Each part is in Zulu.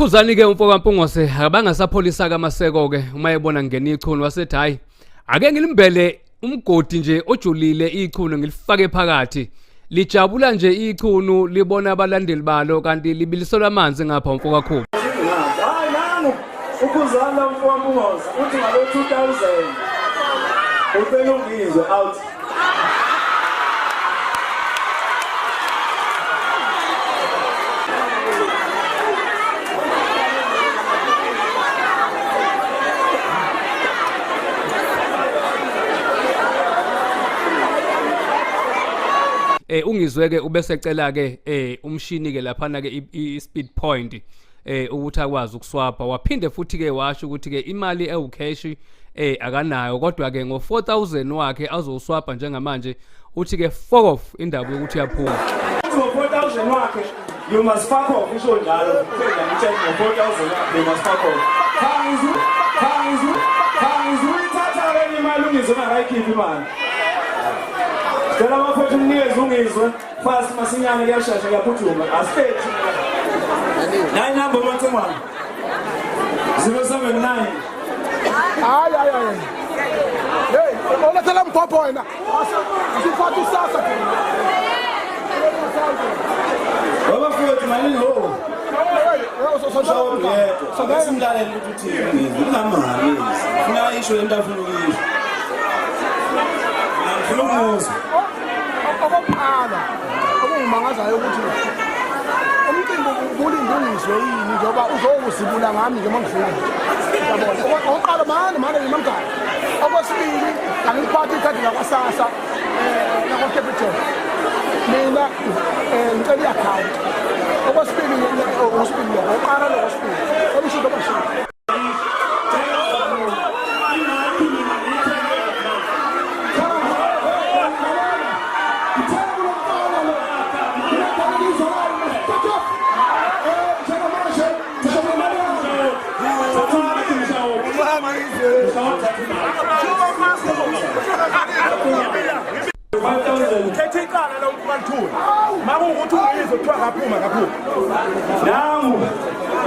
Ukhuzani ke umfoko kaMpungose abangasapholisa kaMaseko ke uma ebona ngena ichunu wasethi hayi ake ngilimbele umgodi nje ojulile ichunu ngilifake phakathi lijabula nje ichunu libona abalandeli balo kanti libiliselwa amanzi ngapha umfoko kakhulu. Hayi nanu ukuzala umfoko kaMpungose uthi ngalo 2000 uphela ungizwe out. Ungizwe ke ubesecela ke umshini ke laphana ke i-speed point ukuthi akwazi ukuswapha waphinde futhi ke washo ukuthi ke imali ewucash akanayo kodwa ke ngo-4000 wakhe azoswapha njengamanje uthi ke fuck off indaba yokuthi yaphuma. Ngo-4000 wakhe you must fuck off isho njalo phela ngitshela ngo-4000 wakhe you must fuck off. Khangizwe uyithatha le imali ungizwe ungayikhiphi imali. Cela bafethu mnikeze ungizwe fast masinyane kuyashesha kuyaphuthuma asifethi 9 number mathemana 079 hayi hey olethela mphopho wena asifathi sasa bafethu malini ho so simlalele ukuthi ngizwe ungamali funa isho lento afuna ukuyisho ngifuna okokuqala okungimangazayo ukuthi umcimbi kulindungiswe yini njengoba uzowuzibula ngami nje mangifika yabona oqala manje ngimangala okwesibili angiphathi ikhadi lakwaSASSA lakwa Capital mina ngicela i-account okwesibili oqala lokwesibili olusho basho Kethekala la ukubanthula makungukuthi ungizwe kuthiwa kaphuma nangu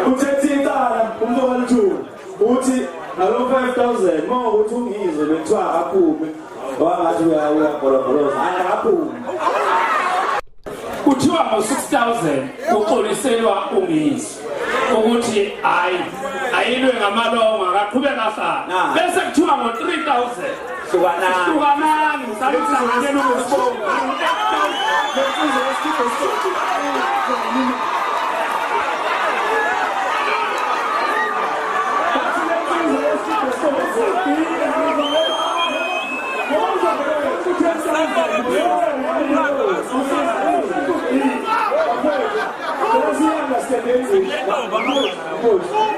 uthethikala umuntu walithula uthi ngalo 5000 mawukuthi ungizwe bekuthiwa kaphume wangathi uyabholobholoza hayi kaphume kuthiwa ngo-6000 uxoliselwa ungizwe ukuthi hayi ayilwe ngamalonga akaqhubeka hlala bese kuthiwa ngo-3000 sukanani msaluhlanganyeni ukuzibonga Let's